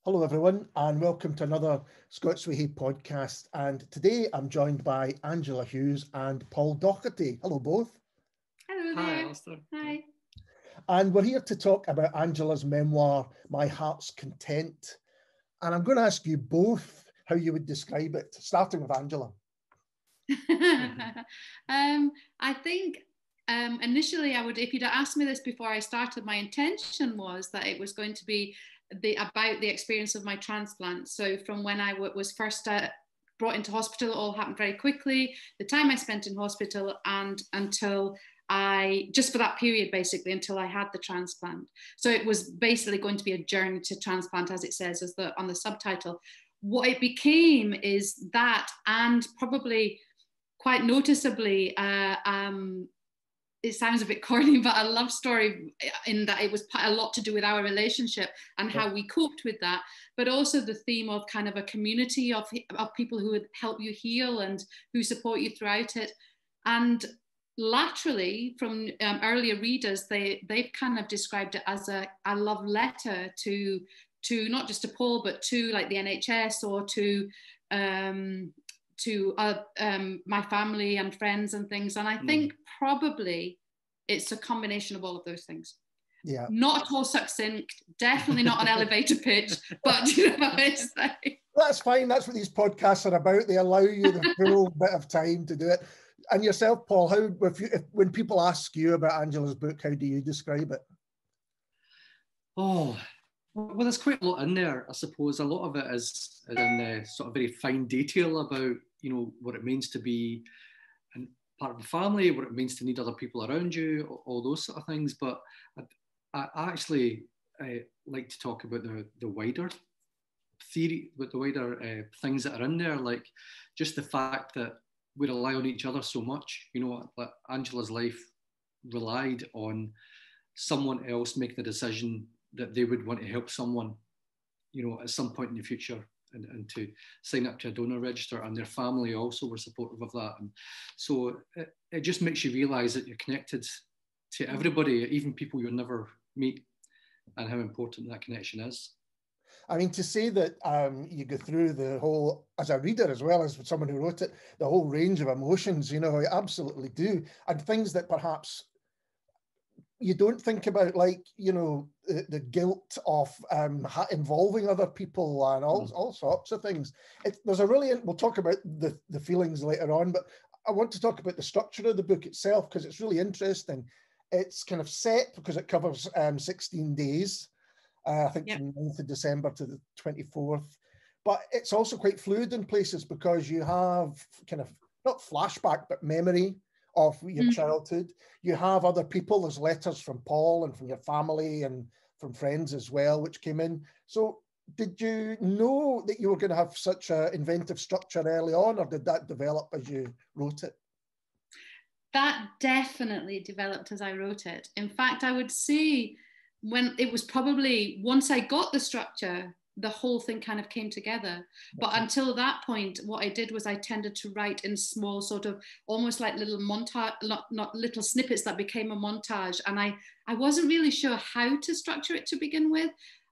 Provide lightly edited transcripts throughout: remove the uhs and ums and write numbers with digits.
Hello everyone and welcome to another Scots Whay podcast, and today I'm joined by Angela Hughes and Paul Docherty. Hello both. Hello there. Hi, Alistair. Hi. And we're here to talk about Angela's memoir, My Heart's Content. And I'm going to ask you both how you would describe it, starting with Angela. I think initially I would, if you'd asked me this before I started, my intention was that it was going to be about the experience of my transplant. So from when I was first brought into hospital, it all happened very quickly. The time I spent in hospital and until just for that period, basically, until I had the transplant. So it was basically going to be a journey to transplant, as it says on the subtitle. What it became is that, and probably quite noticeably, it sounds a bit corny, but a love story in that it was a lot to do with our relationship and how we coped with that, but also the theme of kind of a community of people who would help you heal and who support you throughout it. And laterally, from earlier readers, they've kind of described it as a love letter to not just to Paul, but to like the NHS or to my family and friends and things. And I think probably it's a combination of all of those things. Yeah. Not at all succinct, definitely not an elevator pitch, but you know what I say. That's fine. That's what these podcasts are about. They allow you the full bit of time to do it. And yourself, Paul, when people ask you about Angela's book, how do you describe it? Oh, well, there's quite a lot in there. I suppose a lot of it is in sort of very fine detail about, you know, what it means to be part of the family, what it means to need other people around you, all those sort of things. But I actually like to talk about the wider theory, with the wider things that are in there, like just the fact that we rely on each other so much. You know, like Angela's life relied on someone else making the decision that they would want to help someone, you know, at some point in the future, and to sign up to a donor register, and their family also were supportive of that. And so it just makes you realise that you're connected to everybody, even people you'll never meet, and how important that connection is. I mean, to say that you go through the whole, as a reader as well as someone who wrote it, the whole range of emotions, you know, I absolutely do. And things that perhaps you don't think about, like, you know, the guilt of involving other people and all sorts of things. There's a really, we'll talk about the feelings later on, but I want to talk about the structure of the book itself, because it's really interesting. It's kind of set because it covers 16 days. I think from the 9th of December to the 24th. But it's also quite fluid in places because you have kind of, not flashback, but memory of your childhood. You have other people. There's letters from Paul and from your family and from friends as well, which came in. So did you know that you were going to have such an inventive structure early on, or did that develop as you wrote it? That definitely developed as I wrote it. In fact, I would say, when it was probably once I got the structure, the whole thing kind of came together. But until that point, what I did was I tended to write in small, sort of almost like little montage, not little snippets that became a montage. And I wasn't really sure how to structure it to begin with.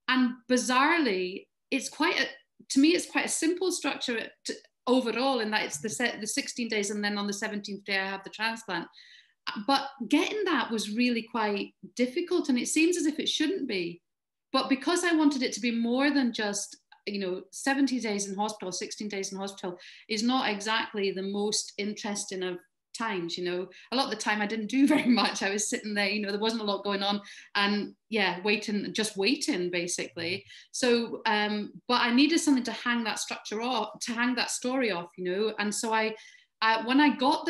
And bizarrely, to me, it's quite a simple structure overall, in that it's the 16 days, and then on the 17th day I have the transplant. But getting that was really quite difficult, and it seems as if it shouldn't be. But because I wanted it to be more than just, you know, 70 days in hospital, 16 days in hospital is not exactly the most interesting of times, you know. A lot of the time I didn't do very much. I was sitting there, you know, there wasn't a lot going on, and just waiting basically. So, but I needed something to hang that structure off, to hang that story off, you know. And so when I got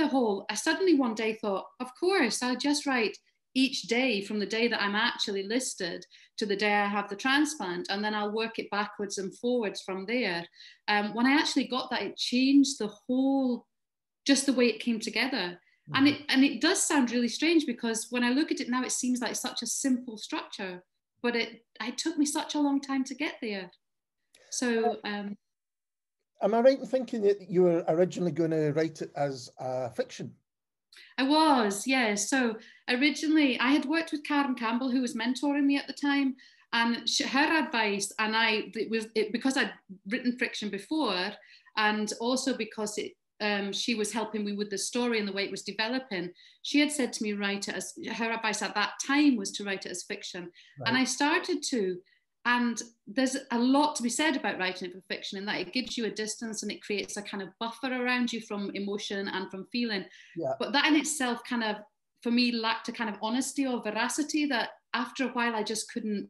I suddenly one day thought, of course, I'll just write each day from the day that I'm actually listed to the day I have the transplant, and then I'll work it backwards and forwards from there. When I actually got that, it changed the whole, just the way it came together. And it does sound really strange, because when I look at it now, it seems like such a simple structure, but it took me such a long time to get there. So am I right in thinking that you were originally going to write it as fiction? I was, yeah. So originally I had worked with Karen Campbell, who was mentoring me at the time, And her advice, and because I'd written fiction before, and also because she was helping me with the story and the way it was developing, she had said to me, write it as, her advice at that time was to write it as fiction. Right. And I started to, and there's a lot to be said about writing it for fiction, in that it gives you a distance and it creates a kind of buffer around you from emotion and from feeling. Yeah. But that in itself kind of, for me, lacked a kind of honesty or veracity that after a while I just couldn't,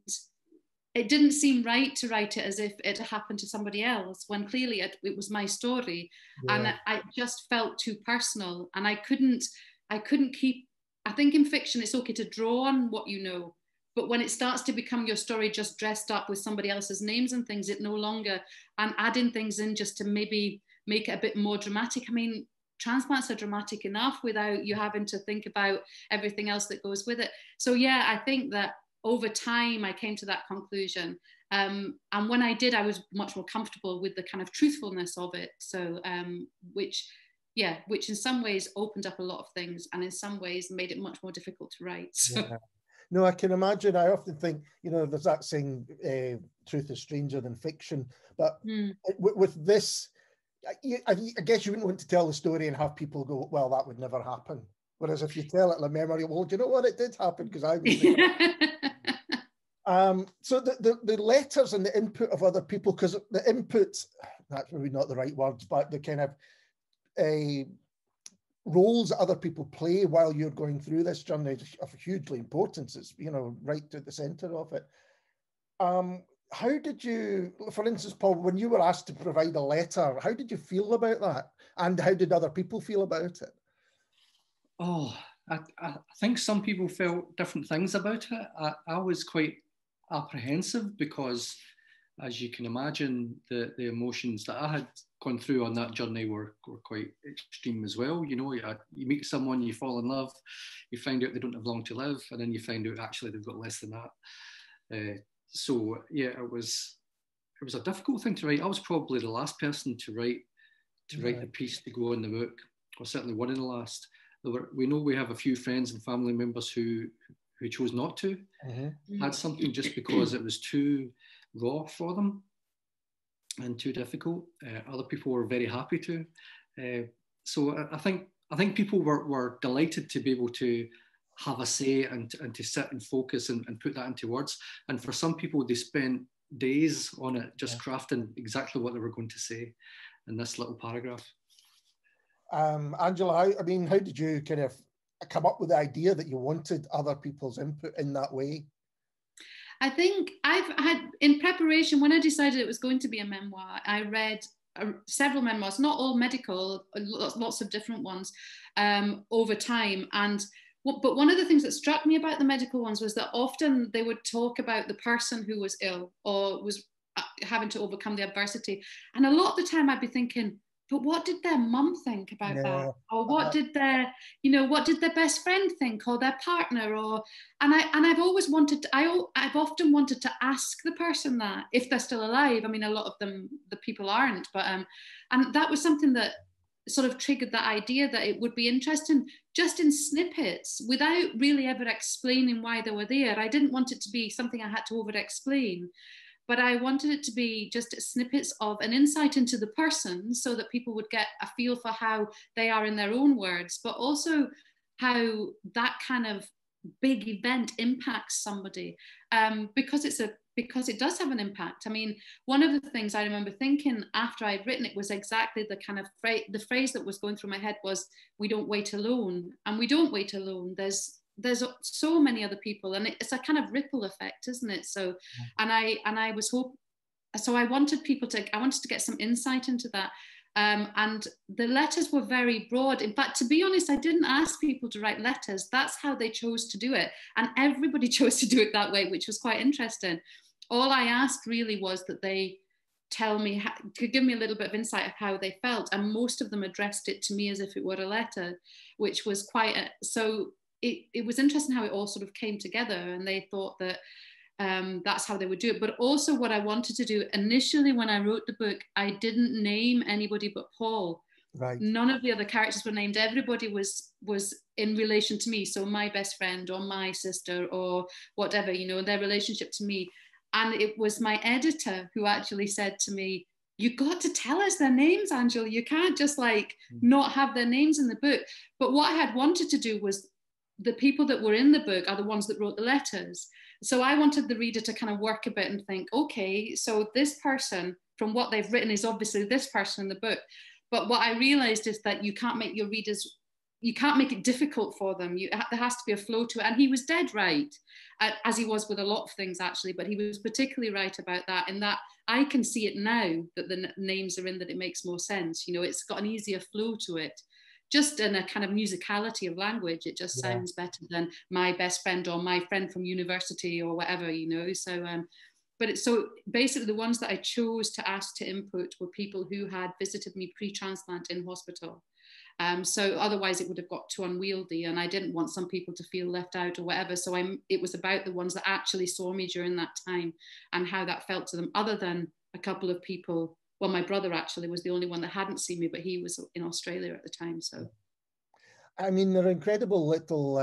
it didn't seem right to write it as if it happened to somebody else, when clearly it was my story. Yeah. And I just felt too personal, and I couldn't keep, I think in fiction it's okay to draw on what you know, but when it starts to become your story just dressed up with somebody else's names and things, it no longer, and adding things in just to maybe make it a bit more dramatic. I mean, transplants are dramatic enough without you having to think about everything else that goes with it. So yeah, I think that over time I came to that conclusion. And when I did, I was much more comfortable with the kind of truthfulness of it. So, which in some ways opened up a lot of things, and in some ways made it much more difficult to write. So. Yeah. No, I can imagine. I often think, there's that saying, truth is stranger than fiction. But with this, I guess you wouldn't want to tell the story and have people go, well, that would never happen. Whereas if you tell it like memory, well, do you know what? It did happen because I was there. So the letters and the input of other people, because the input, that's maybe not the right words, but the kind of roles that other people play while you're going through this journey is of hugely importance. It's, right at the center of it. How did you, for instance, Paul, when you were asked to provide a letter, how did you feel about that? And how did other people feel about it? Oh, I think some people felt different things about it. I was quite apprehensive because, as you can imagine, the emotions that I had gone through on that journey were quite extreme as well. You meet someone, you fall in love, you find out they don't have long to live, and then you find out actually they've got less than that. So yeah, it was a difficult thing to write. I was probably the last person to write the piece to go in the book, or certainly one of the last. We know we have a few friends and family members who chose not to. Mm-hmm. Had something just because it was too raw for them and too difficult. Other people were very happy to. So I think people were delighted to be able to have a say and to sit and focus and put that into words. And for some people, they spent days on it just crafting exactly what they were going to say in this little paragraph. Angela, how did you kind of come up with the idea that you wanted other people's input in that way? I think I've had, in preparation, when I decided it was going to be a memoir, I read several memoirs, not all medical, lots of different ones over time. But one of the things that struck me about the medical ones was that often they would talk about the person who was ill or was having to overcome the adversity. And a lot of the time I'd be thinking, but what did their mum think about that? Or what did their best friend think, or their partner? I've always wanted, I've often wanted to ask the person that, if they're still alive. I mean, a lot of them, the people aren't, but and that was something that sort of triggered that idea that it would be interesting just in snippets without really ever explaining why they were there. I didn't want it to be something I had to over explain. But I wanted it to be just snippets of an insight into the person so that people would get a feel for how they are in their own words, but also how that kind of big event impacts somebody, because it does have an impact. I mean, one of the things I remember thinking after I'd written it was exactly the kind of the phrase that was going through my head was, we don't wait alone. And we don't wait alone. There's so many other people, and it's a kind of ripple effect, isn't it? So, and I wanted to get some insight into that. And the letters were very broad. In fact, to be honest, I didn't ask people to write letters. That's how they chose to do it. And everybody chose to do it that way, which was quite interesting. All I asked really was that they tell me, to give me a little bit of insight of how they felt. And most of them addressed it to me as if it were a letter, which was so it was interesting how it all sort of came together, and they thought that that's how they would do it. But also what I wanted to do initially when I wrote the book, I didn't name anybody but Paul. Right. None of the other characters were named. Everybody was in relation to me. So my best friend or my sister or whatever, their relationship to me. And it was my editor who actually said to me, you got to tell us their names, Angela. You can't just like not have their names in the book. But what I had wanted to do was, the people that were in the book are the ones that wrote the letters. So I wanted the reader to kind of work a bit and think, okay, so this person, from what they've written, is obviously this person in the book. But what I realized is that you can't make your readers, you can't make it difficult for them. There has to be a flow to it. And he was dead right, as he was with a lot of things actually, but he was particularly right about that, in that I can see it now that the names are in, that it makes more sense. You know, it's got an easier flow to it. Just in a kind of musicality of language, it just sounds better than my best friend or my friend from university or whatever, you know. So, so basically the ones that I chose to ask to input were people who had visited me pre-transplant in hospital. So otherwise it would have got too unwieldy, and I didn't want some people to feel left out or whatever. So it was about the ones that actually saw me during that time and how that felt to them, other than a couple of people. Well, my brother actually was the only one that hadn't seen me, but he was in Australia at the time. So, I mean, they're incredible little,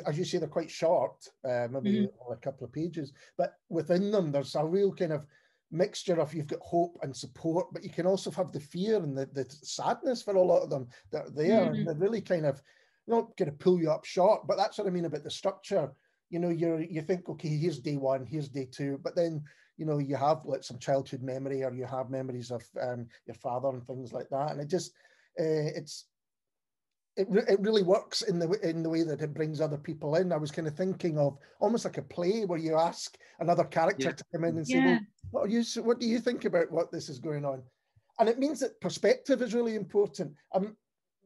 as you say, they're quite short, maybe a couple of pages, but within them, there's a real kind of mixture of, you've got hope and support, but you can also have the fear and the sadness for a lot of them that are there. And they really kind of, not going to pull you up short, but that's what I mean about the structure. You know, you think, okay, here's day one, here's day two, but then, you know, you have like some childhood memory, or you have memories of your father and things like that. And it just, it really works in the way that it brings other people in. I was kind of thinking of almost like a play where you ask another character to come in and say, well, what do you think about what this is going on? And it means that perspective is really important.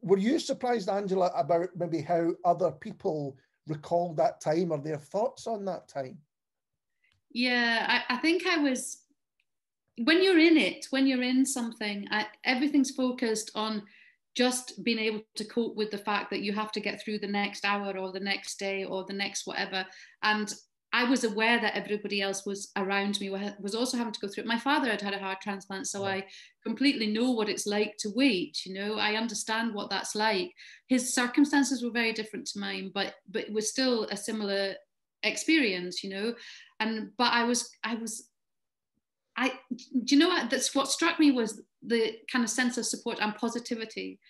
Were you surprised, Angela, about maybe how other people recall that time or their thoughts on that time? Yeah, I think I was, when you're in it, when you're in something, everything's focused on just being able to cope with the fact that you have to get through the next hour or the next day or the next whatever. And I was aware that everybody else was around me, was also having to go through it. My father had a heart transplant, so I completely know what it's like to wait. You know, I understand what that's like. His circumstances were very different to mine, but it was still a similar experience, you know. But do you know what? That's what struck me, was the kind of sense of support and positivity.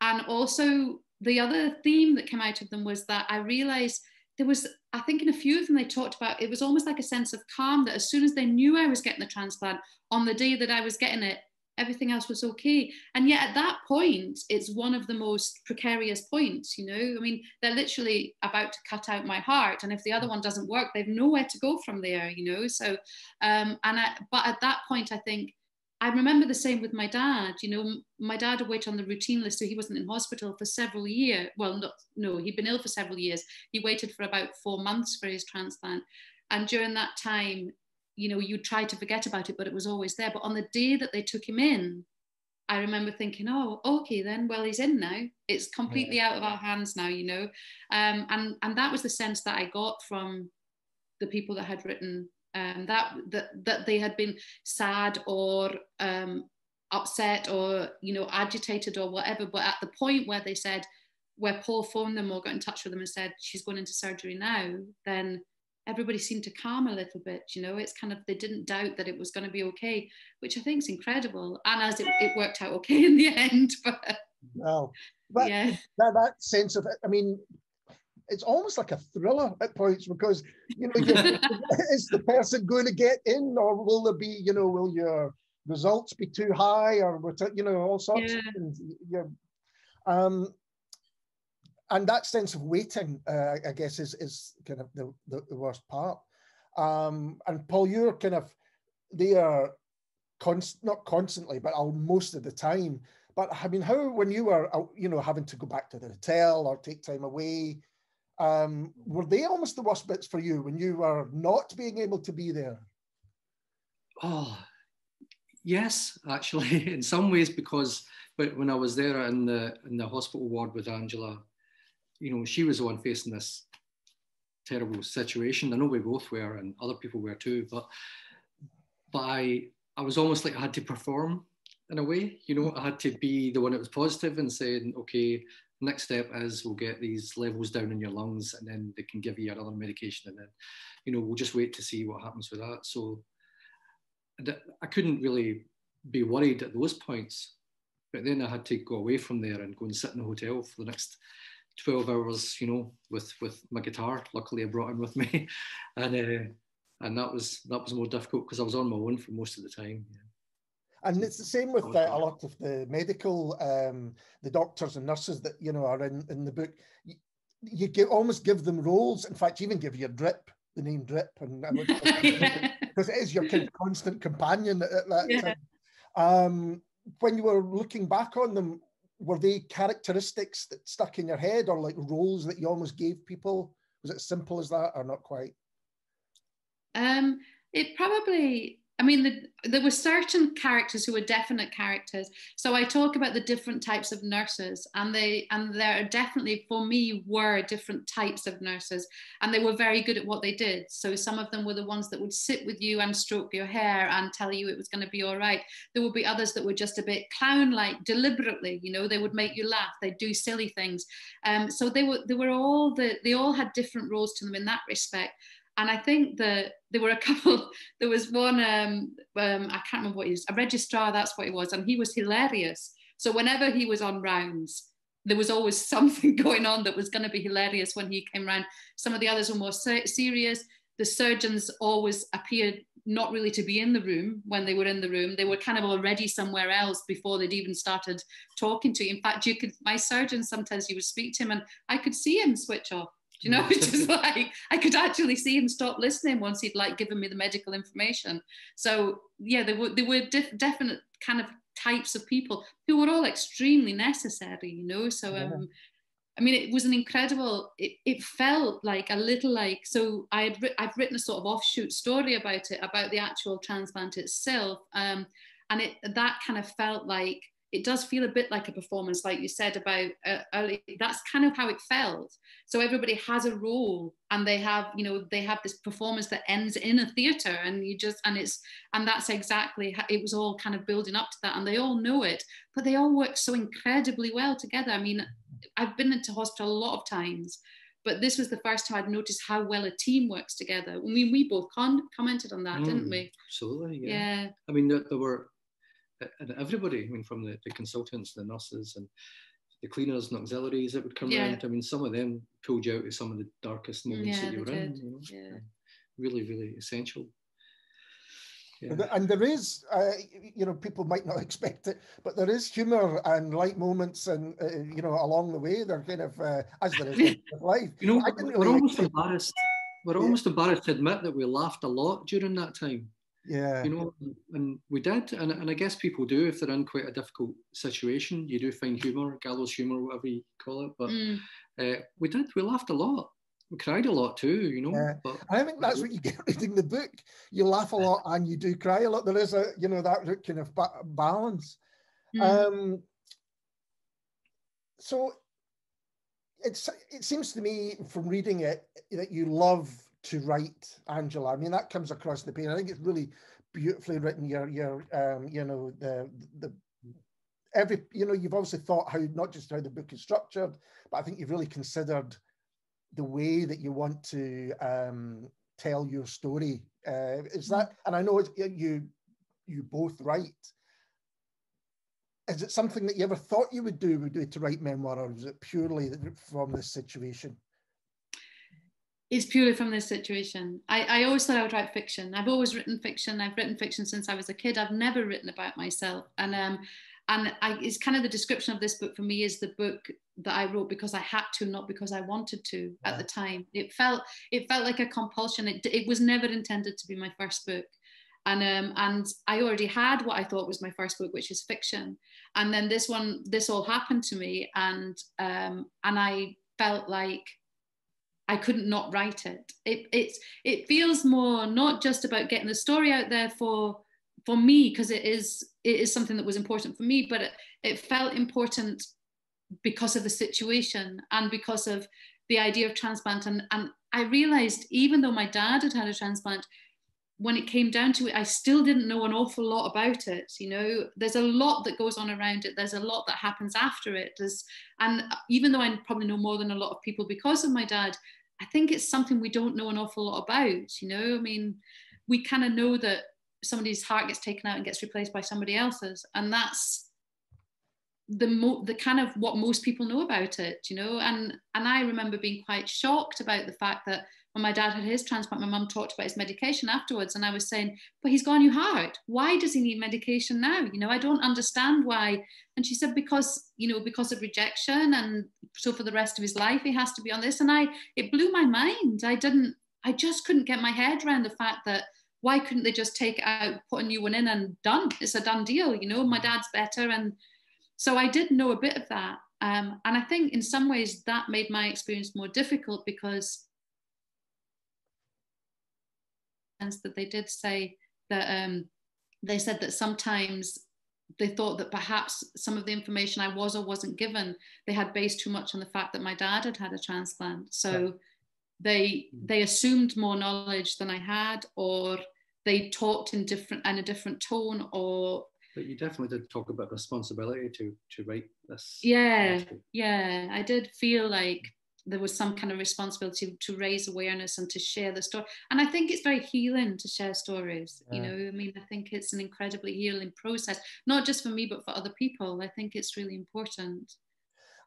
And also the other theme that came out of them was that I realized there was, I think in a few of them they talked about, it was almost like a sense of calm, that as soon as they knew I was getting the transplant, on the day that I was getting it, everything else was okay. And yet at that point, it's one of the most precarious points, you know. I mean, they're literally about to cut out my heart, and if the other one doesn't work, they've nowhere to go from there, you know. So but at that point, I think I remember the same with my dad. You know, my dad had waited on the routine list, so he wasn't in hospital for several years. Well, no, he'd been ill for several years. He waited for about 4 months for his transplant, and during that time, you know, you try to forget about it, but it was always there. But on the day that they took him in, I remember thinking, oh, okay, then, well, he's in now. It's completely out of our hands now, you know. And that was the sense that I got from the people that had written that they had been sad or upset or, you know, agitated or whatever. But at the point where they said, where Paul phoned them or got in touch with them and said, she's going into surgery now, then everybody seemed to calm a little bit, you know. It's kind of, they didn't doubt that it was going to be okay, which I think is incredible. And as it worked out okay in the end. But wow, but yeah, that sense of it, I mean, it's almost like a thriller at points, because, you know, is the person going to get in, or will there be, you know, will your results be too high, or, you know, all sorts of things. And that sense of waiting, I guess, is kind of the worst part. And Paul, you're kind of there, not constantly, but most of the time. But I mean, how, when you were, you know, having to go back to the hotel or take time away, were they almost the worst bits for you, when you were not being able to be there? Oh, yes, actually, in some ways, because when I was there in the hospital ward with Angela, you know, she was the one facing this terrible situation. I know we both were, and other people were too, but I was almost like I had to perform in a way, you know. I had to be the one that was positive and saying, okay, next step is we'll get these levels down in your lungs, and then they can give you another medication, and then, you know, we'll just wait to see what happens with that. So I couldn't really be worried at those points, but then I had to go away from there and go and sit in a hotel for the next 12 hours, you know, with my guitar. Luckily I brought in with me, and that was more difficult because I was on my own for most of the time. Yeah. And it's the same with a lot of the medical, the doctors and nurses that, you know, are in the book. You almost give them roles. In fact, you even give your drip, the name Drip, and because it is your kind of constant companion at that time. When you were looking back on them, were they characteristics that stuck in your head, or like roles that you almost gave people? Was it as simple as that, or not quite? It probably, I mean, there were certain characters who were definite characters. So I talk about the different types of nurses, and there are definitely, for me, were different types of nurses, and they were very good at what they did. So some of them were the ones that would sit with you and stroke your hair and tell you it was going to be all right. There would be others that were just a bit clown-like, deliberately, you know, they would make you laugh, they'd do silly things. So they all had different roles to them in that respect. And I think that there were a couple, there was one, I can't remember what he was, a registrar, that's what he was, and he was hilarious. So whenever he was on rounds, there was always something going on that was going to be hilarious when he came round. Some of the others were more serious. The surgeons always appeared not really to be in the room when they were in the room. They were kind of already somewhere else before they'd even started talking to you. In fact, my surgeon, sometimes you would speak to him and I could see him switch off. You know, it's just like, I could actually see him stop listening once he'd like given me the medical information. So yeah, there were definite kind of types of people who were all extremely necessary, you know. So I mean, it was an incredible, it felt like a little like, so I've written a sort of offshoot story about it, about the actual transplant itself. And that kind of felt like, it does feel a bit like a performance, like you said about early. That's kind of how it felt. So everybody has a role, and they have this performance that ends in a theatre, and that's exactly how it was all kind of building up to that, and they all know it, but they all work so incredibly well together. I mean, I've been into hospital a lot of times, but this was the first time I'd noticed how well a team works together. I mean, we both commented on that, didn't we? Absolutely, yeah. I mean, there were. And everybody, I mean, from the consultants, the nurses, and the cleaners and auxiliaries that would come around. I mean, some of them pulled you out of some of the darkest moments that you were in. You know? Yeah. Really, really essential. Yeah. And there is, you know, people might not expect it, but there is humour and light moments, and you know, along the way, they're kind of as there is in life. You know, we're almost embarrassed. We're almost embarrassed to admit that we laughed a lot during that time. Yeah. You know, and we did, and I guess people do if they're in quite a difficult situation. You do find humour, gallows humour, whatever you call it. But we laughed a lot. We cried a lot too, you know. Yeah. But I think that's what you get reading the book. You laugh a lot and you do cry a lot. There is that kind of balance. So it seems to me from reading it that you love to write, Angela. I mean, that comes across the page. I think it's really beautifully written. You've obviously thought not just how the book is structured, but I think you've really considered the way that you want to tell your story. Is that, and I know you both write. Is it something that you ever thought you would do to write memoir, or is it purely from this situation? It's purely from this situation. I always thought I would write fiction. I've always written fiction. I've written fiction since I was a kid. I've never written about myself. And it's kind of the description of this book for me is the book that I wrote because I had to, not because I wanted to at the time. It felt like a compulsion. It was never intended to be my first book. And I already had what I thought was my first book, which is fiction. And then this all happened to me, and I felt like I couldn't not write it. It feels more not just about getting the story out there for me, because it is something that was important for me, but it felt important because of the situation and because of the idea of transplant. And I realized, even though my dad had had a transplant, when it came down to it, I still didn't know an awful lot about it. You know, there's a lot that goes on around it. There's a lot that happens after it. And even though I probably know more than a lot of people because of my dad, I think it's something we don't know an awful lot about. You know, I mean, we kind of know that somebody's heart gets taken out and gets replaced by somebody else's, and that's the kind of what most people know about it, you know. And I remember being quite shocked about the fact that when my dad had his transplant, my mum talked about his medication afterwards, and I was saying, but he's got a new heart, why does he need medication now? You know, I don't understand why. And she said, because, you know, because of rejection, and so for the rest of his life he has to be on this. And it blew my mind. I just couldn't get my head around the fact that why couldn't they just take it out, put a new one in, and done, it's a done deal, you know. My dad's better. And so I did know a bit of that. And I think in some ways that made my experience more difficult, because that they did say that they said that sometimes they thought that perhaps some of the information I was or wasn't given, they had based too much on the fact that my dad had had a transplant. So they assumed more knowledge than I had, or they talked in a different tone, or. But you definitely did talk about responsibility to write this. Yeah, yeah. I did feel like there was some kind of responsibility to raise awareness and to share the story. And I think it's very healing to share stories. You know, I mean, I think it's an incredibly healing process, not just for me, but for other people. I think it's really important.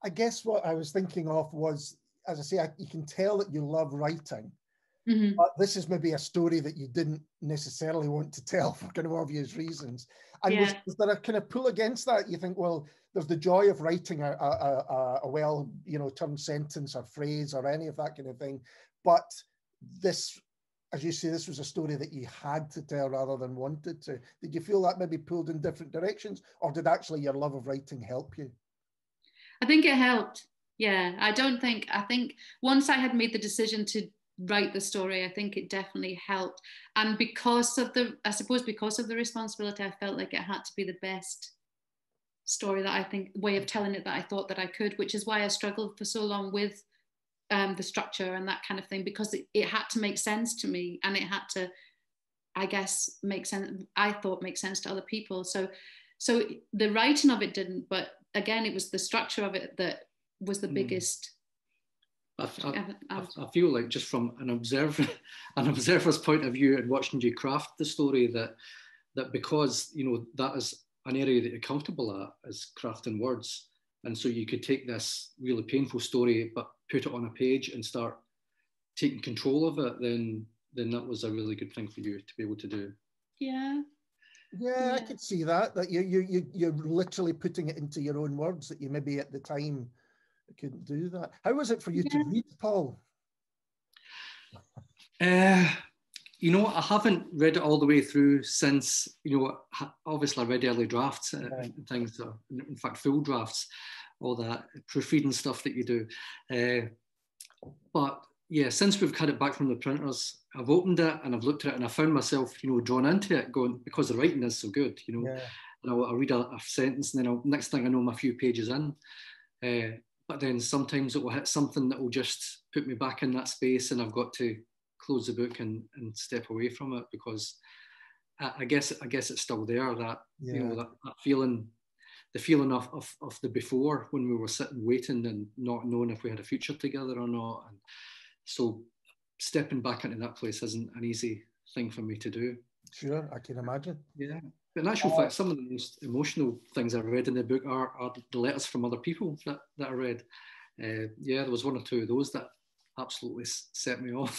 I guess what I was thinking of was, as I say, you can tell that you love writing. Mm-hmm. But this is maybe a story that you didn't necessarily want to tell for kind of obvious reasons. And was there a kind of pull against that? You think, well, there's the joy of writing a well, you know, turned sentence or phrase or any of that kind of thing. But this, as you say, this was a story that you had to tell rather than wanted to. Did you feel that maybe pulled in different directions, or did actually your love of writing help you? I think it helped. Yeah, I think once I had made the decision to write the story, I think it definitely helped. And because of the responsibility, I felt like it had to be the best story that I think, way of telling it that I thought that I could, which is why I struggled for so long with the structure and that kind of thing, because it had to make sense to me, and it had to, I guess, make sense. I thought make sense to other people. So the writing of it didn't, but again, it was the structure of it that was the biggest. I feel like, just from an observer's point of view, and watching you craft the story, that because, you know, that is an area that you're comfortable at, is crafting words, and so you could take this really painful story but put it on a page and start taking control of it, then that was a really good thing for you to be able to do. Yeah, I could see that you're literally putting it into your own words that you maybe at the time couldn't do that. How was it for you to read, Paul? You know, I haven't read it all the way through since, you know, obviously I read early drafts and things, in fact, full drafts, all that proofreading stuff that you do. But yeah, since we've had it back from the printers, I've opened it and I've looked at it, and I found myself, you know, drawn into it, going, because the writing is so good, you know. And I'll read a sentence, and then next thing I know, I'm a few pages in. But then sometimes it will hit something that will just put me back in that space, and I've got to close the book and step away from it, because I guess it's still there, that you know, that feeling, the feeling of the before, when we were sitting waiting and not knowing if we had a future together or not. And so stepping back into that place isn't an easy thing for me to do. Sure, I can imagine. Yeah. But in actual fact, some of the most emotional things I've read in the book are the letters from other people that I read. There was one or two of those that absolutely set me off.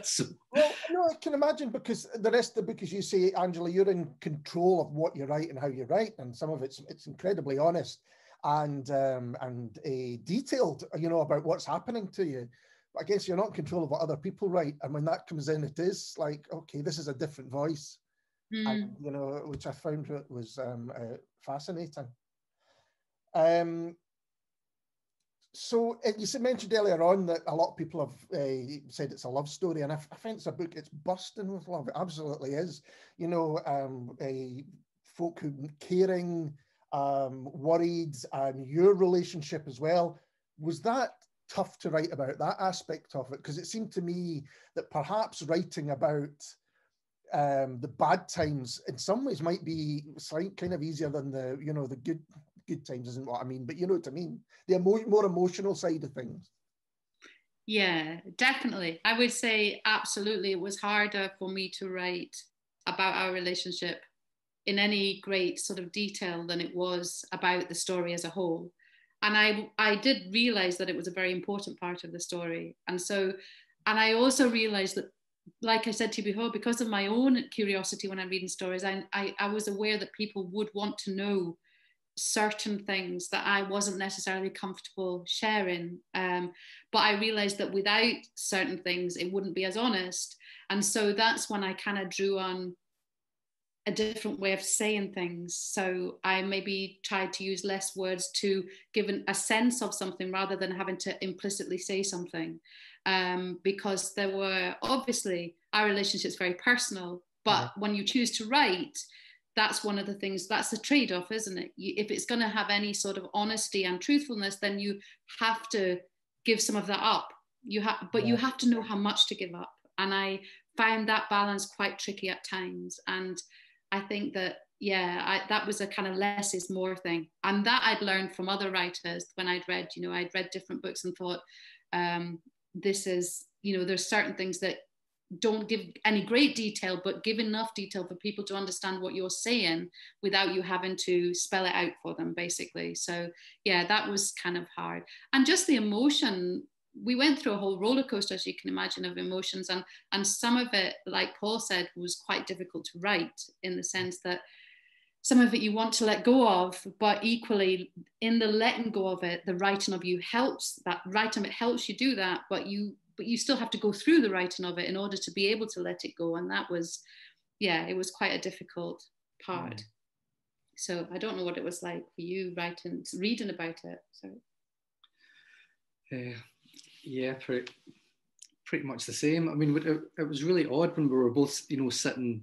So. Well, no, I can imagine, because the rest of the book, as you say, Angela, you're in control of what you write and how you write, and some of it's incredibly honest and detailed, you know, about what's happening to you. But I guess you're not in control of what other people write, and when that comes in, it is like, okay, this is a different voice. And, you know, which I found was fascinating. So you mentioned earlier on that a lot of people have said it's a love story, and I find it's a book, it's bursting with love. It absolutely is. You know, folk who caring, worried, and your relationship as well. Was that tough to write about, that aspect of it? Because it seemed to me that perhaps writing about the bad times in some ways might be kind of easier than the, you know, the good times, isn't what I mean, but you know what I mean, the more emotional side of things. Yeah, definitely. I would say absolutely it was harder for me to write about our relationship in any great sort of detail than it was about the story as a whole. And I did realize that it was a very important part of the story. And I also realized that, like I said to you before, because of my own curiosity when I'm reading stories, I was aware that people would want to know certain things that I wasn't necessarily comfortable sharing. But I realized that without certain things, it wouldn't be as honest. And so that's when I kind of drew on a different way of saying things. So I maybe tried to use less words to give a sense of something rather than having to implicitly say something. Because there were, obviously, our relationship's very personal, but when you choose to write, that's one of the things, that's the trade-off, isn't it? If it's going to have any sort of honesty and truthfulness, then you have to give some of that up. You have to know how much to give up. And I found that balance quite tricky at times. And I think that, that was a kind of less is more thing. And that I'd learned from other writers when I'd read different books and thought, this is, there's certain things that don't give any great detail, but give enough detail for people to understand what you're saying without you having to spell it out for them, basically. So yeah, that was kind of hard. And just the emotion, we went through a whole roller coaster, as you can imagine, of emotions, and some of it, like Paul said, was quite difficult to write, in the sense that some of it you want to let go of, but equally in the letting go of it, the writing of you helps. That writing of it helps you do that, but you still have to go through the writing of it in order to be able to let it go. And that was, it was quite a difficult part. So I don't know what it was like for you reading about it. So. Yeah, pretty much the same. I mean, it was really odd when we were both, sitting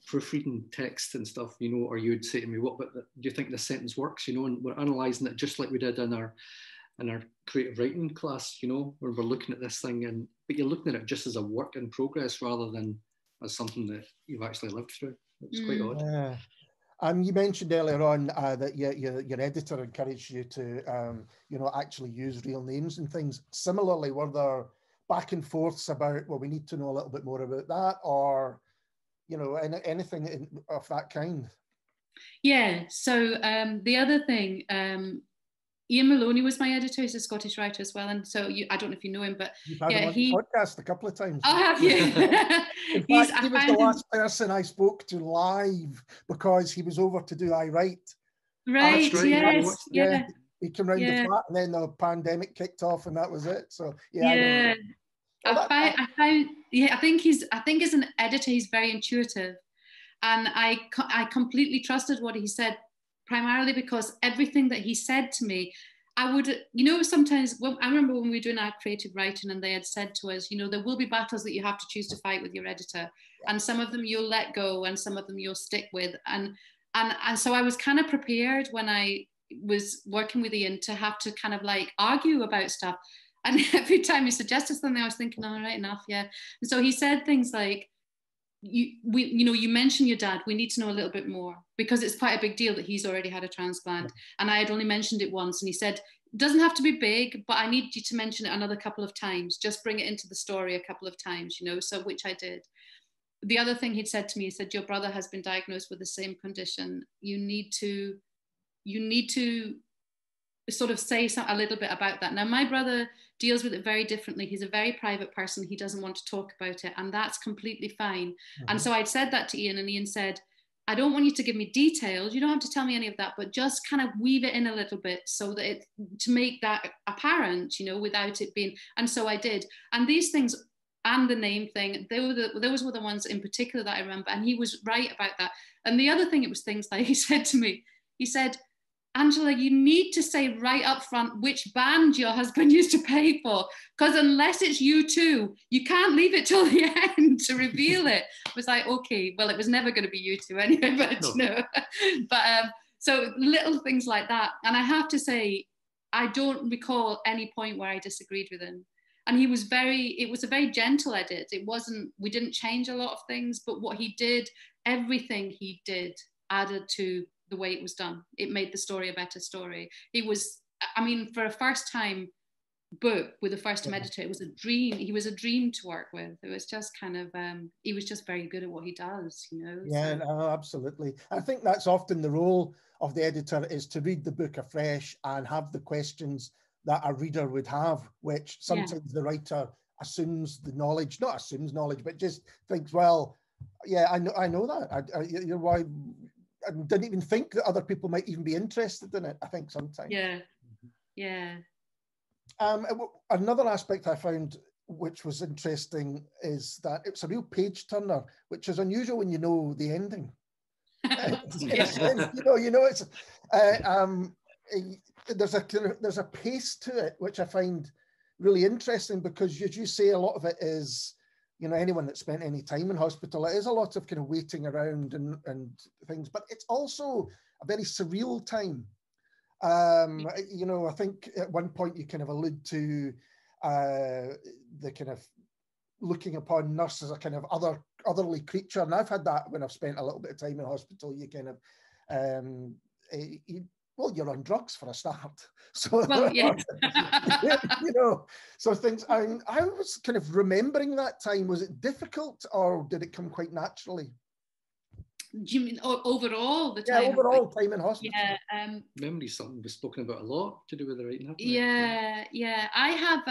proofreading text and stuff, or you'd say to me, but do you think this sentence works, and we're analysing it just like we did in our creative writing class, where we're looking at this thing, but you're looking at it just as a work in progress rather than as something that you've actually lived through. It was quite odd. Yeah. You mentioned earlier on that your editor encouraged you to, actually use real names and things. Similarly, were there back and forths about, well, we need to know a little bit more about that, or, anything of that kind? Yeah. So the other thing, Ian Maloney was my editor. He's a Scottish writer as well, and so I don't know if you know him, but you've had him on the podcast a couple of times. Oh, have you? In fact, he was the last person I spoke to live because he was over to do I Write. Right. Yes. Yeah. He came round the flat, and then the pandemic kicked off, and that was it. So I think as an editor, he's very intuitive, and I completely trusted what he said, primarily because everything that he said to me, I would, sometimes I remember when we were doing our creative writing and they had said to us, there will be battles that you have to choose to fight with your editor, and some of them you'll let go and some of them you'll stick with. And so I was kind of prepared when I was working with Ian to have to kind of like argue about stuff. And every time he suggested something, I was thinking, all right, enough, yeah. And so he said things like, you mentioned your dad, we need to know a little bit more, because it's quite a big deal that he's already had a transplant. And I had only mentioned it once, and he said, it doesn't have to be big, but I need you to mention it another couple of times, just bring it into the story a couple of times, so which I did. The other thing he'd said to me, he said, your brother has been diagnosed with the same condition, you need to sort of say a little bit about that. Now, my brother deals with it very differently. He's a very private person. He doesn't want to talk about it, and that's completely fine. Mm-hmm. And so I'd said that to Ian, and Ian said, I don't want you to give me details. You don't have to tell me any of that, but just kind of weave it in a little bit so that to make that apparent, without it being. And so I did. And these things and the name thing, those were the ones in particular that I remember. And he was right about that. And the other thing, it was things like he said to me, he said, Angela, you need to say right up front which band your husband used to play for, because unless it's U2, you can't leave it till the end to reveal it. I was like, okay, well, it was never going to be U2 anyway, but no. But so little things like that. And I have to say, I don't recall any point where I disagreed with him. And it was a very gentle edit. We didn't change a lot of things, but what he did, everything he did added to the way it was done. It made the story a better story. It was, I mean, for a first time book with a first time editor, it was a dream. He was a dream to work with. It was just kind of, he was just very good at what he does, you know. Yeah, so. no, absolutely. I think that's often the role of the editor, is to read the book afresh and have the questions that a reader would have, which sometimes the writer assumes the knowledge, not assumes knowledge, but just thinks, well, yeah, I know that. You know, why I didn't even think that other people might even be interested in it, I think sometimes. Yeah. Another aspect I found which was interesting is that it's a real page turner, which is unusual when you know the ending. In a sense, you know, it's there's a pace to it which I find really interesting, because as you say, a lot of it is, you know, anyone that spent any time in hospital, it is a lot of kind of waiting around and things, but it's also a very surreal time. You know, I think at one point you kind of allude to the kind of looking upon nurse as a kind of otherly creature, and I've had that when I've spent a little bit of time in hospital. You kind of well, you're on drugs for a start, so well, yeah. you know, so things. I was kind of remembering that time. Was it difficult, or did it come quite naturally? Do you mean overall the time? Yeah, overall time in hospital. Yeah. Memory is something we've spoken about a lot to do with the writing. Yeah. I have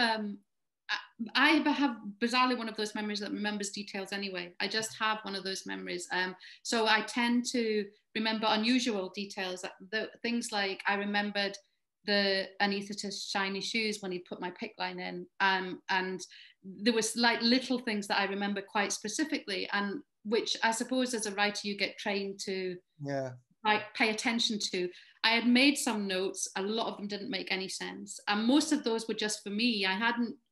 bizarrely one of those memories that remembers details anyway. I just have one of those memories. So I tend to remember unusual details. Things like I remembered the anaesthetist's shiny shoes when he put my PICC line in. And there was like little things that I remember quite specifically, and which I suppose as a writer you get trained to like pay attention to. I had made some notes. A lot of them didn't make any sense, and most of those were just for me.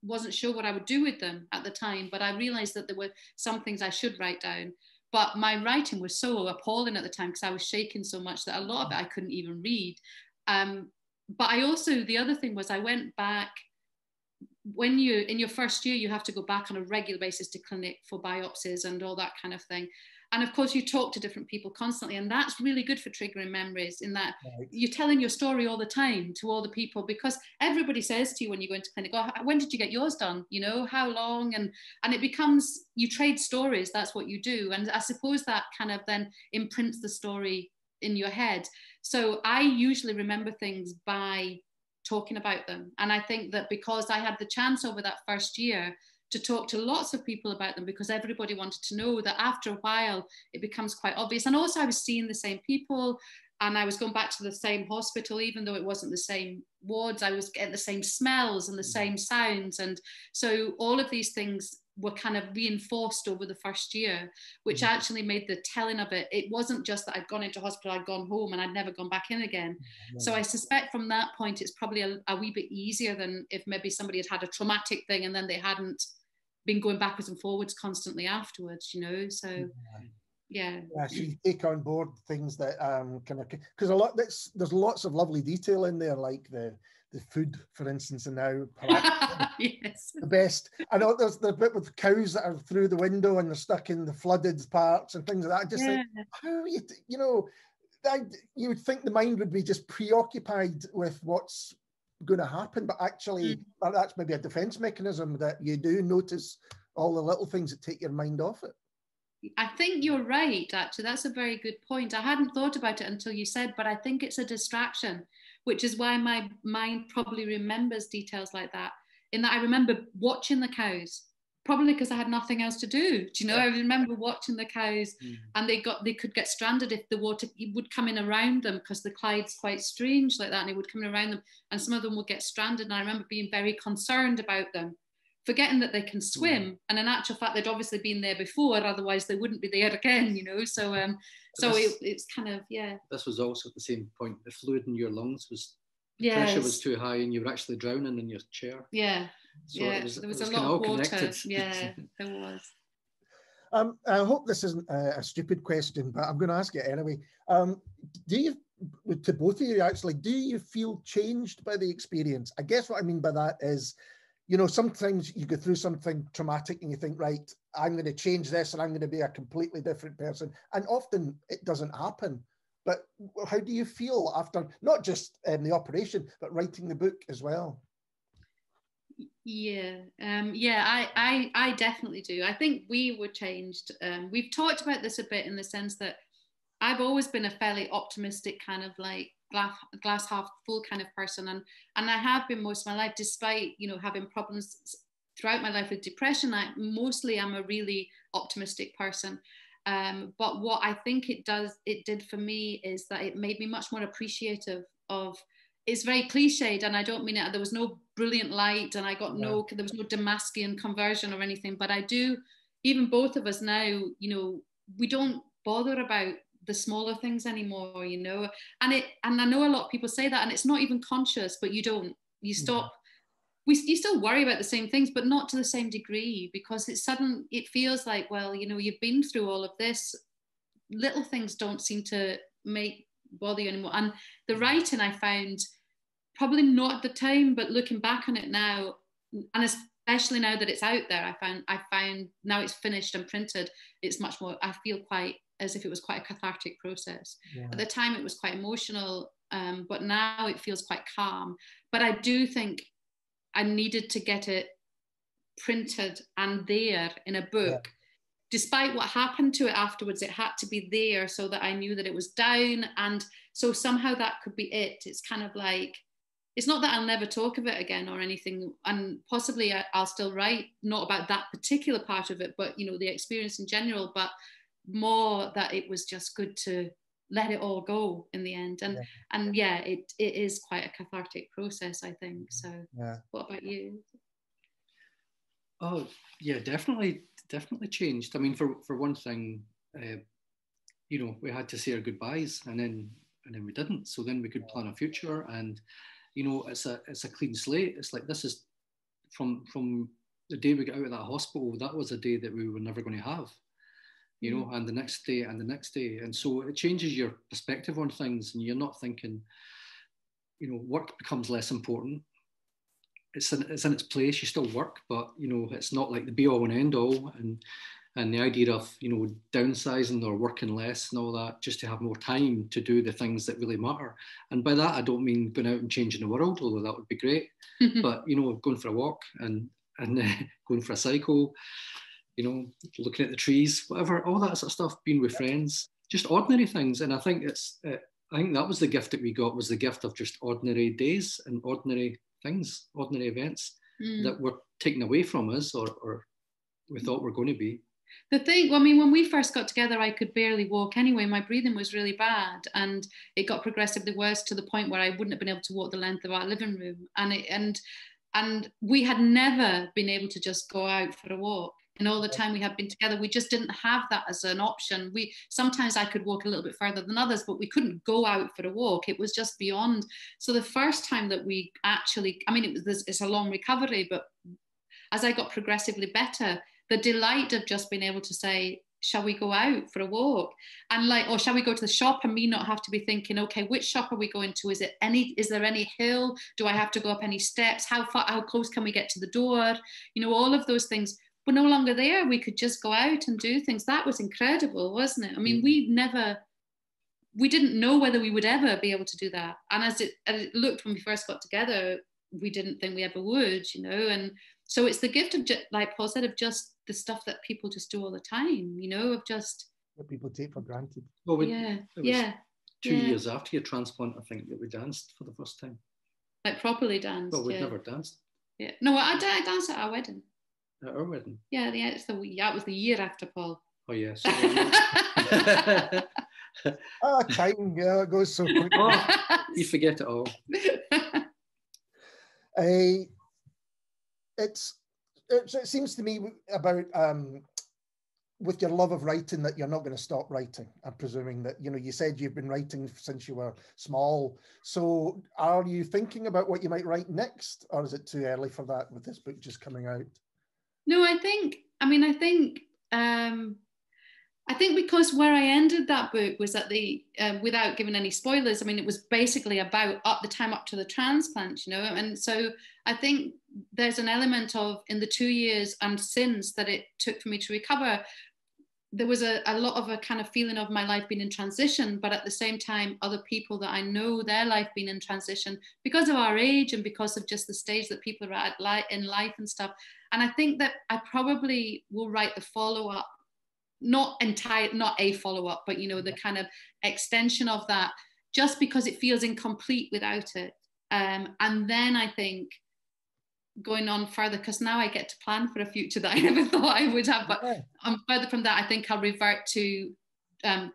Wasn't sure what I would do with them at the time, but I realized that there were some things I should write down. But my writing was so appalling at the time because I was shaking so much that a lot of it I couldn't even read. But I also, the other thing was I went back. When you in your first year, you have to go back on a regular basis to clinic for biopsies and all that kind of thing. And of course, you talk to different people constantly, and that's really good for triggering memories, in that you're telling your story all the time to all the people, because everybody says to you when you go into clinic, oh, when did you get yours done? You know, how long? And it becomes, you trade stories, that's what you do. And I suppose that kind of then imprints the story in your head. So I usually remember things by talking about them. And I think that because I had the chance over that first year to talk to lots of people about them, because everybody wanted to know, that after a while it becomes quite obvious. And also I was seeing the same people, and I was going back to the same hospital, even though it wasn't the same wards. I was getting the same smells and the same sounds. And so all of these things were kind of reinforced over the first year, which actually made the telling of it wasn't just that I'd gone into hospital, I'd gone home and I'd never gone back in again. So I suspect from that point it's probably a wee bit easier than if maybe somebody had a traumatic thing and then they hadn't been going backwards and forwards constantly afterwards, you know. So yeah, so you take on board things that kind of, because there's lots of lovely detail in there, like the food, for instance, and now perhaps yes, the best. I know there's the bit with cows that are through the window and they're stuck in the flooded parts and things like that. I just think, how you know, you would think the mind would be just preoccupied with what's going to happen, but actually that's maybe a defense mechanism, that you do notice all the little things that take your mind off it. I think you're right, actually. That's a very good point. I hadn't thought about it until you said, but I think it's a distraction, which is why my mind probably remembers details like that, in that I remember watching the cows, probably because I had nothing else to do. Do you know, I remember watching the cows and they could get stranded if the water would come in around them, because the Clyde's quite strange like that, and it would come in around them and some of them would get stranded. And I remember being very concerned about them, forgetting that they can swim, and in actual fact they'd obviously been there before, otherwise they wouldn't be there again, you know. So it's kind of, this was also at the same point, the fluid in your lungs was, the pressure was too high and you were actually drowning in your chair. So there was a lot of water. Connected. Yeah, there was. I hope this isn't a stupid question, but I'm going to ask it anyway. Do you, to both of you actually, do you feel changed by the experience? I guess what I mean by that is, you know, sometimes you go through something traumatic and you think, right, I'm going to change this and I'm going to be a completely different person. And often it doesn't happen. But how do you feel after not just the operation, but writing the book as well? Yeah, I definitely do. I think we were changed. We've talked about this a bit in the sense that I've always been a fairly optimistic kind of like glass half full kind of person, and I have been most of my life, despite, you know, having problems throughout my life with depression. I'm a really optimistic person. But what I think it did for me is that it made me much more appreciative of. It's very cliched, and I don't mean it. There was no brilliant light, and there was no Damascene conversion or anything. But I do, even both of us now, you know, we don't bother about the smaller things anymore, you know. And I know a lot of people say that, and it's not even conscious, but you stop. You still worry about the same things, but not to the same degree, because it feels like, well, you know, you've been through all of this. Little things don't seem to bother you anymore. And the writing, I found, probably not at the time, but looking back on it now, and especially now that it's out there, I found now it's finished and printed, it's much more, I feel quite as if it was quite a cathartic process. Yeah. At the time it was quite emotional, but now it feels quite calm. But I do think I needed to get it printed and there in a book. Yeah. Despite what happened to it afterwards, it had to be there so that I knew that it was down. And so somehow that could be it. It's kind of like, it's not that I'll never talk of it again or anything. And possibly I'll still write, not about that particular part of it, but, you know, the experience in general, but more that it was just good to let it all go in the end. And it is quite a cathartic process, I think. So What about you? Oh, yeah, definitely changed. I mean, for one thing, you know, we had to say our goodbyes, and then we didn't. So then we could plan a future, and you know, it's a clean slate. It's like, this is from the day we got out of that hospital. That was a day that we were never going to have, you know, and the next day and the next day, and so it changes your perspective on things, and you're not thinking, you know, work becomes less important. It's in its place. You still work, but you know, it's not like the be all and end all. And the idea of, you know, downsizing or working less and all that, just to have more time to do the things that really matter. And by that, I don't mean going out and changing the world, although that would be great. But you know, going for a walk and going for a cycle, you know, looking at the trees, whatever, all that sort of stuff. Being with friends, just ordinary things. And I think I think that was the gift that we got, was the gift of just ordinary days and ordinary things, ordinary events that were taken away from us, or we thought were going to be. The thing, I mean, when we first got together, I could barely walk anyway. My breathing was really bad, and it got progressively worse to the point where I wouldn't have been able to walk the length of our living room. And we had never been able to just go out for a walk. And all the time we had been together, we just didn't have that as an option. Sometimes I could walk a little bit further than others, but we couldn't go out for a walk. It was just beyond. So the first time that we actually, I mean, it's a long recovery, but as I got progressively better, the delight of just being able to say, shall we go out for a walk? And or shall we go to the shop, and me not have to be thinking, okay, which shop are we going to? Is there any hill? Do I have to go up any steps? How close can we get to the door? You know, all of those things were no longer there. We could just go out and do things. That was incredible, wasn't it? I mean, we didn't know whether we would ever be able to do that. And as it looked when we first got together, we didn't think we ever would, you know. And so it's the gift of, like Paul said, of just the stuff that people just do all the time, you know, of just what people take for granted. Well, it was 2 years after your transplant, I think, that we danced for the first time. Like properly danced. Well, we'd never danced. Yeah. No, I danced at our wedding. At our wedding? Yeah, that was the year after Paul. Oh, yes. Time, it goes so quick. Oh, you forget it all. It seems to me about with your love of writing that you're not going to stop writing. I'm presuming that, you know, you said you've been writing since you were small. So are you thinking about what you might write next, or is it too early for that with this book just coming out? No, I think I think because where I ended that book was at the, without giving any spoilers, I mean, it was basically about the time up to the transplant, you know, and so I think there's an element of, in the 2 years and since that it took for me to recover, there was a lot of a kind of feeling of my life being in transition, but at the same time, other people that I know, their life being in transition because of our age and because of just the stage that people are at in life and stuff. And I think that I probably will write the follow-up, not a follow-up, but, you know, the kind of extension of that, just because it feels incomplete without it. And then I think going on further, because now I get to plan for a future that I never thought I would have, but further from that, I think I'll revert to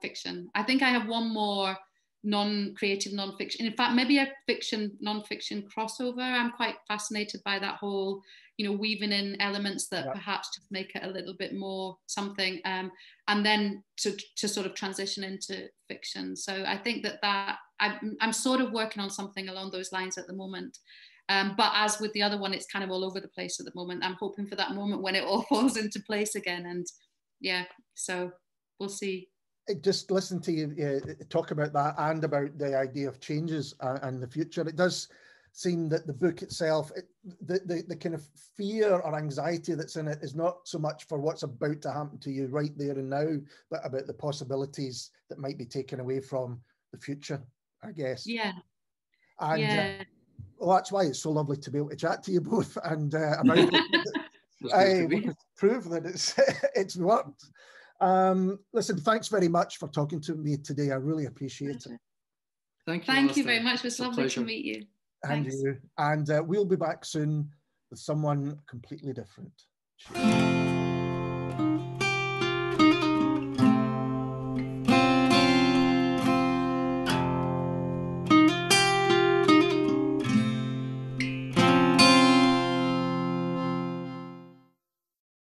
fiction. I think I have one more non-creative non-fiction, in fact maybe a fiction non-fiction crossover. I'm quite fascinated by that whole, you know, weaving in elements that perhaps just make it a little bit more something, and then to sort of transition into fiction. So I think that I'm sort of working on something along those lines at the moment. But as with the other one, it's kind of all over the place at the moment. I'm hoping for that moment when it all falls into place again. And yeah, so we'll see. Just listen to you talk about that and about the idea of changes and the future. It does seem that the book itself, the kind of fear or anxiety that's in it is not so much for what's about to happen to you right there and now, but about the possibilities that might be taken away from the future, I guess. Yeah. And well, that's why it's so lovely to be able to chat to you both and about it. Prove that it's worked. Listen, thanks very much for talking to me today. I really appreciate it. Thank you very much. It was lovely to meet you. And Thanks. you. And we'll be back soon with someone completely different. Cheers.